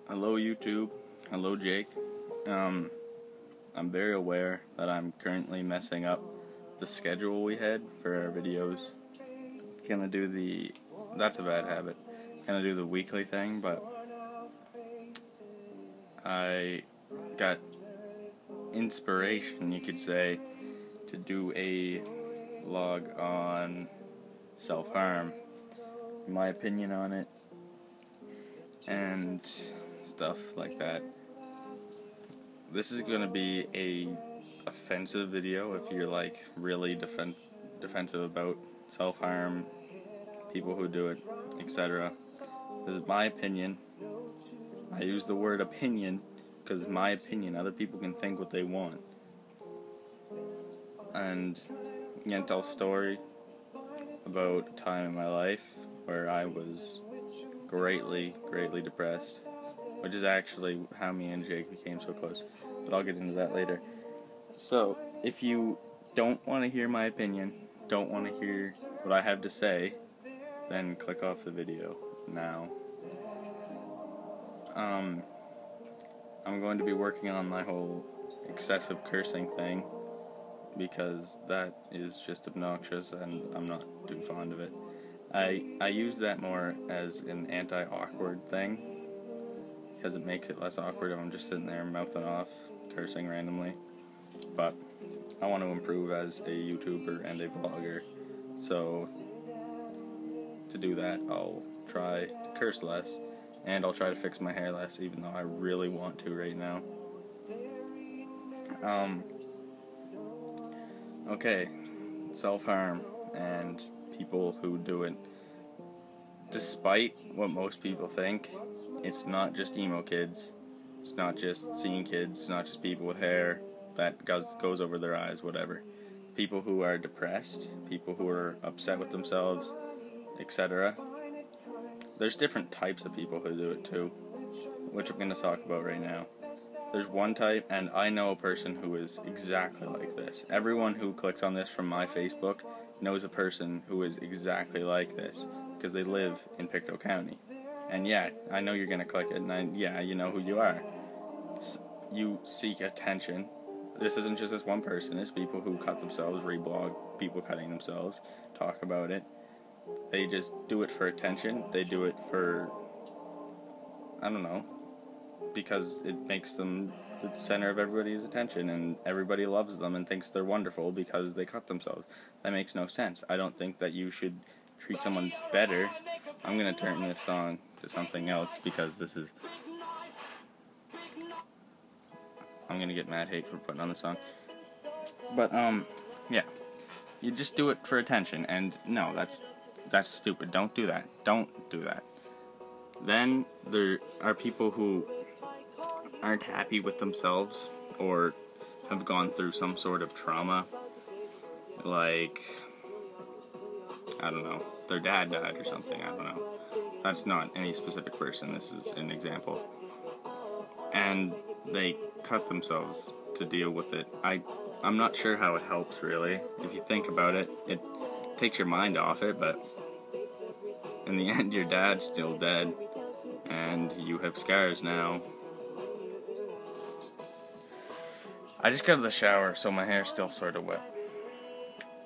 Hello YouTube, hello Jake. I'm very aware that I'm currently messing up the schedule we had for our videos. That's a bad habit. Gonna do the weekly thing, but I got inspiration, you could say, to do a vlog on self-harm, my opinion on it, and stuff like that. This is going to be a offensive video if you're like really defensive about self-harm, people who do it, etc. This is my opinion. I use the word opinion because it's my opinion. Other people can think what they want. And I'm going to tell a story about a time in my life where I was greatly depressed, which is actually how me and Jake became so close, but I'll get into that later. So, if you don't want to hear my opinion, don't want to hear what I have to say, then click off the video now. I'm going to be working on my whole excessive cursing thing, because that is just obnoxious and I'm not too fond of it. I use that more as an anti-awkward thing, because it makes it less awkward if I'm just sitting there mouthing off, cursing randomly. But I want to improve as a YouTuber and a vlogger, so to do that I'll try to curse less, and I'll try to fix my hair less, even though I really want to right now. Okay, self-harm and people who do it. Despite what most people think, it's not just emo kids, it's not just scene kids, it's not just people with hair that goes over their eyes, whatever. People who are depressed, people who are upset with themselves, etc. There's different types of people who do it too, which I'm going to talk about right now. There's one type, and I know a person who is exactly like this. Everyone who clicks on this from my Facebook knows a person who is exactly like this, because they live in Pictou County. And yeah, I know you're going to click it, and yeah, you know who you are. You seek attention. This isn't just this one person, it's people who cut themselves, reblog people cutting themselves, talk about it. They just do it for attention. They do it for, I don't know, because it makes them the center of everybody's attention, and everybody loves them and thinks they're wonderful because they cut themselves. That makes no sense. I don't think that you should treat someone better. I'm going to turn this song to something else, because this is... I'm going to get mad hate for putting on the song. But, yeah. You just do it for attention, and no, that's stupid. Don't do that. Don't do that. Then there are people who aren't happy with themselves, or have gone through some sort of trauma, like, I don't know, their dad died or something, I don't know. That's not any specific person, this is an example. And they cut themselves to deal with it. I'm not sure how it helps, really. If you think about it, it takes your mind off it, but in the end, your dad's still dead, and you have scars now. I just got out of the shower, so my hair's still sort of wet.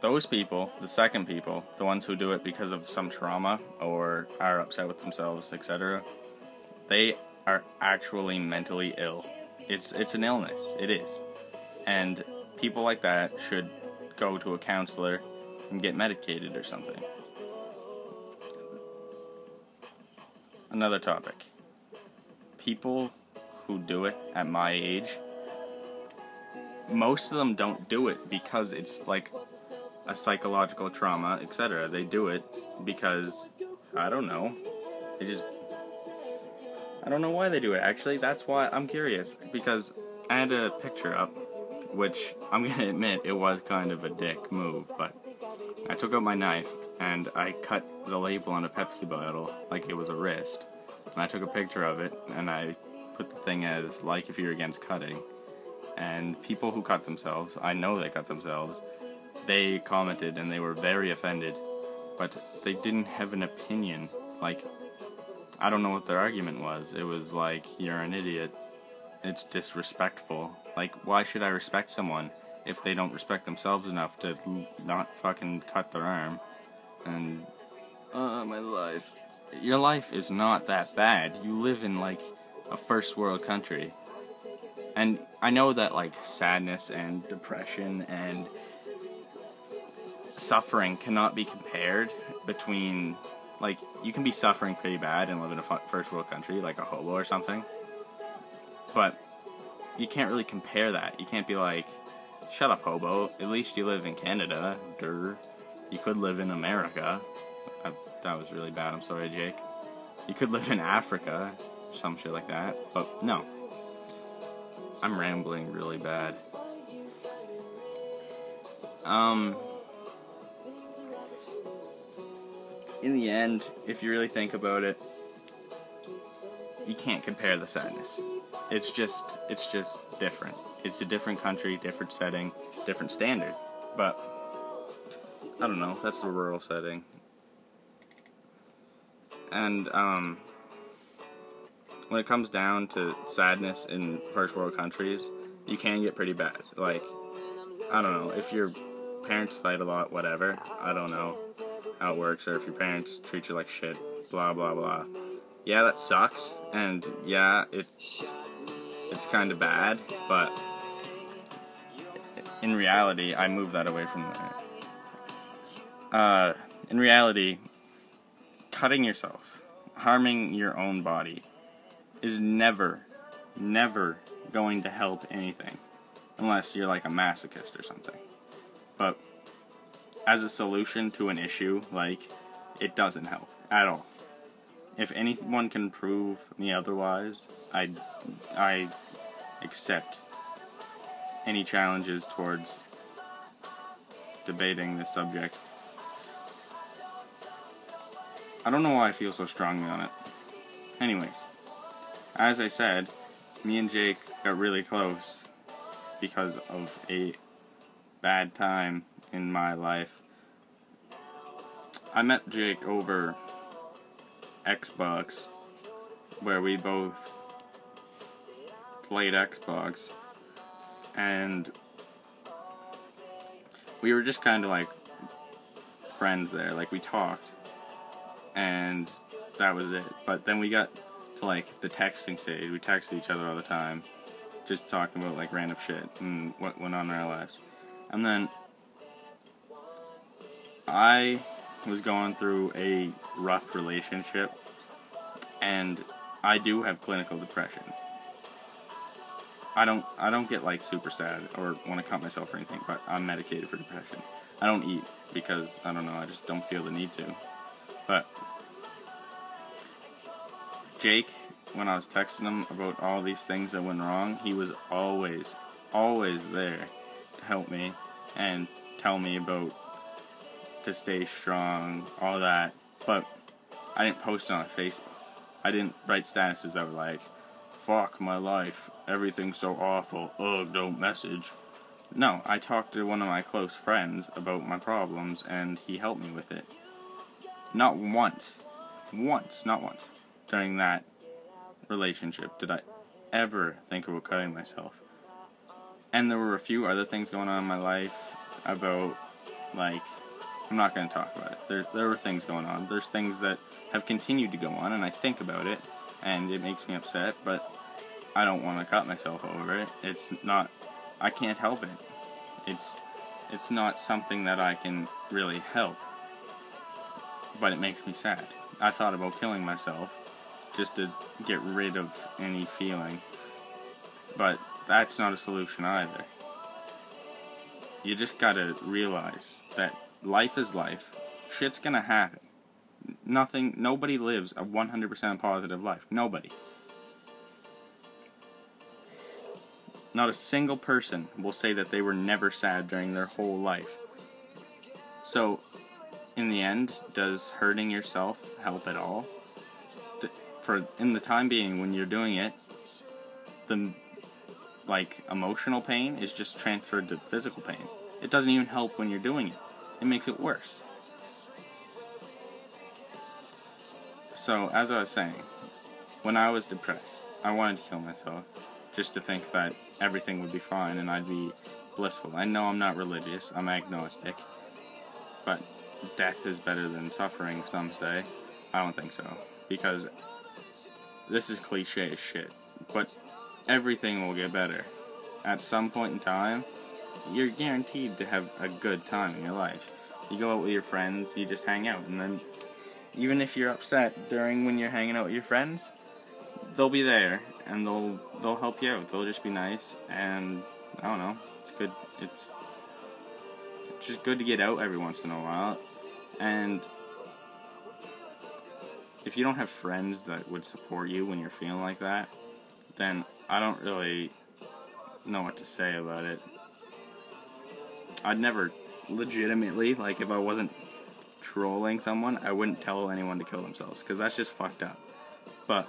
Those people, the second people, the ones who do it because of some trauma, or are upset with themselves, etc., they are actually mentally ill. It's an illness, it is. And people like that should go to a counselor and get medicated or something. Another topic. People who do it at my age, most of them don't do it because it's like a psychological trauma, etc. They do it because, I don't know, I don't know why they do it, actually. That's why I'm curious, because I had a picture up, which I'm gonna admit it was kind of a dick move, but I took out my knife and I cut the label on a Pepsi bottle like it was a wrist, and I took a picture of it and I put the thing as like if you're against cutting. And people who cut themselves, I know they cut themselves, they commented and they were very offended, but they didn't have an opinion. Like, I don't know what their argument was. It was like, you're an idiot. It's disrespectful. Like, why should I respect someone if they don't respect themselves enough to not fucking cut their arm? And, my life. Your life is not that bad. You live in, like, a first world country. And I know that, like, sadness and depression and suffering cannot be compared between, like, you can be suffering pretty bad and live in a first world country, like a hobo or something. But you can't really compare that. You can't be like, shut up, hobo. At least you live in Canada. Durr. You could live in America. That was really bad. I'm sorry, Jake. You could live in Africa. Some shit like that. But no. I'm rambling really bad. In the end, if you really think about it, you can't compare the sadness. It's just different. It's a different country, different setting, different standard. But I don't know, that's the rural setting. And when it comes down to sadness in first world countries, you can get pretty bad. Like, I don't know, if your parents fight a lot, whatever, I don't know how it works, or if your parents treat you like shit, blah blah blah. Yeah, that sucks, and yeah, it's kind of bad, but in reality, I move that away from there. In reality, cutting yourself, harming your own body, is never going to help anything, unless you're like a masochist or something. But as a solution to an issue, like, it doesn't help at all. If anyone can prove me otherwise, I accept any challenges towards debating this subject. I don't know why I feel so strongly on it. Anyways, as I said, me and Jake got really close because of a bad time in my life. I met Jake over Xbox, where we both played Xbox, and we were just kind of like friends there. Like, we talked, and that was it. But then we got to like the texting stage. We texted each other all the time, just talking about like random shit and what went on in our lives. And then I was going through a rough relationship, and I do have clinical depression. I don't get like super sad or want to cut myself or anything, but I'm medicated for depression. I don't eat because, I don't know, I just don't feel the need to. But Jake, when I was texting him about all these things that went wrong, he was always there to help me and tell me about to stay strong, all that. But I didn't post it on Facebook. I didn't write statuses that were like, fuck my life, everything's so awful, ugh, don't message. No, I talked to one of my close friends about my problems, and he helped me with it. Not once, during that relationship did I ever think about cutting myself. And there were a few other things going on in my life about, like, I'm not going to talk about it. There were things going on. There's things that have continued to go on, and I think about it, and it makes me upset, but I don't want to cut myself over it. It's not, I can't help it. It's not something that I can really help, but it makes me sad. I thought about killing myself just to get rid of any feeling, but that's not a solution either. You just gotta realize that life is life. Shit's gonna happen. Nobody lives a 100% positive life. Nobody. Not a single person will say that they were never sad during their whole life. So, in the end, does hurting yourself help at all? In the time being, when you're doing it, the emotional pain is just transferred to physical pain. It doesn't even help when you're doing it. It makes it worse. So, as I was saying, when I was depressed, I wanted to kill myself, just to think that everything would be fine and I'd be blissful. I know I'm not religious, I'm agnostic, but death is better than suffering, some say. I don't think so, because this is cliche as shit, but everything will get better. At some point in time, you're guaranteed to have a good time in your life. You go out with your friends, you just hang out, and then even if you're upset during when you're hanging out with your friends, they'll be there, and they'll help you out. They'll just be nice, and I don't know, it's good. It's just good to get out every once in a while, and if you don't have friends that would support you when you're feeling like that, then I don't really know what to say about it. I'd never legitimately, like, if I wasn't trolling someone, I wouldn't tell anyone to kill themselves, because that's just fucked up. But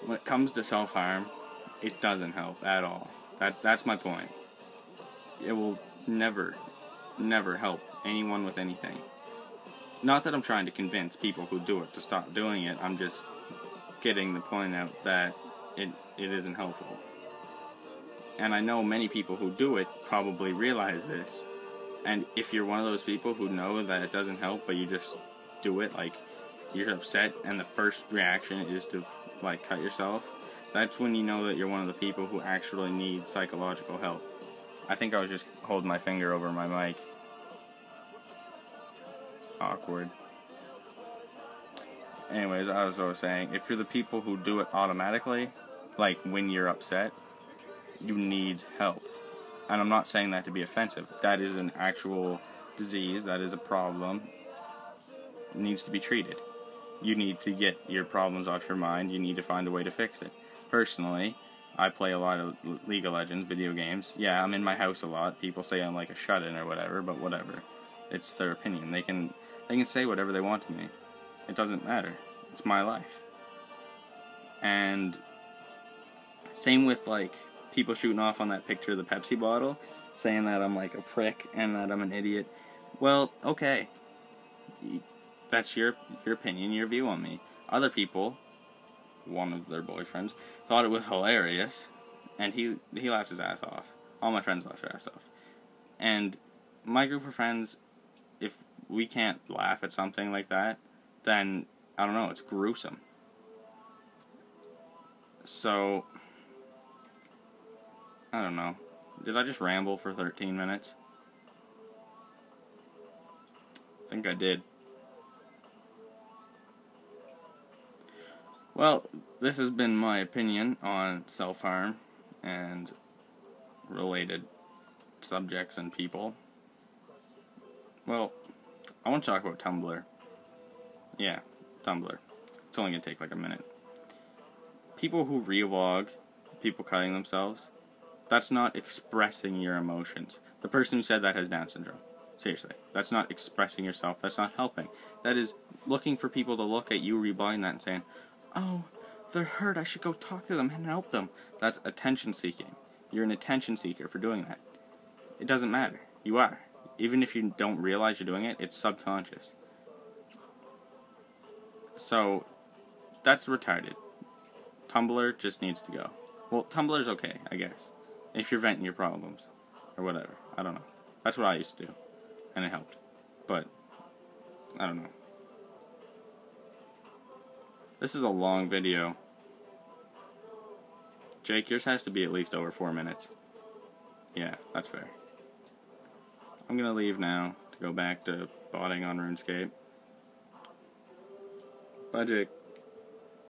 when it comes to self-harm, it doesn't help at all. That's my point. It will never help anyone with anything. Not that I'm trying to convince people who do it to stop doing it, I'm just getting the point out that it isn't helpful. And I know many people who do it probably realize this. And if you're one of those people who know that it doesn't help, but you just do it, like, you're upset and the first reaction is to, like, cut yourself, that's when you know that you're one of the people who actually need psychological help. I think I was just holding my finger over my mic. Awkward. Anyways, as I was saying, if you're the people who do it automatically, like when you're upset, you need help. And I'm not saying that to be offensive. That is an actual disease, that is a problem. It needs to be treated. You need to get your problems off your mind, you need to find a way to fix it. Personally, I play a lot of League of Legends video games. Yeah, I'm in my house a lot. People say I'm like a shut-in or whatever, but whatever. It's their opinion. They can say whatever they want to me. It doesn't matter. It's my life. And same with, like, people shooting off on that picture of the Pepsi bottle, saying that I'm like a prick and that I'm an idiot. Well, okay. That's your opinion, your view on me. Other people, one of their boyfriends, thought it was hilarious, and he laughed his ass off. All my friends laughed their ass off. And my group of friends, if we can't laugh at something like that, then, I don't know, it's gruesome. So, I don't know. Did I just ramble for 13 minutes? I think I did. Well, this has been my opinion on self-harm and related subjects and people. Well, I want to talk about Tumblr. Yeah, Tumblr. It's only going to take like a minute. People who revlog, people cutting themselves, that's not expressing your emotions. The person who said that has Down syndrome. Seriously. That's not expressing yourself. That's not helping. That is looking for people to look at you reblogging that and saying, oh, they're hurt, I should go talk to them and help them. That's attention seeking. You're an attention seeker for doing that. It doesn't matter. You are. Even if you don't realize you're doing it, it's subconscious. So, that's retarded. Tumblr just needs to go. Well, Tumblr's okay, I guess. If you're venting your problems. Or whatever. I don't know. That's what I used to do. And it helped. But, I don't know. This is a long video. Jake, yours has to be at least over 4 minutes. Yeah, that's fair. I'm gonna leave now to go back to botting on RuneScape. Bye, Jake.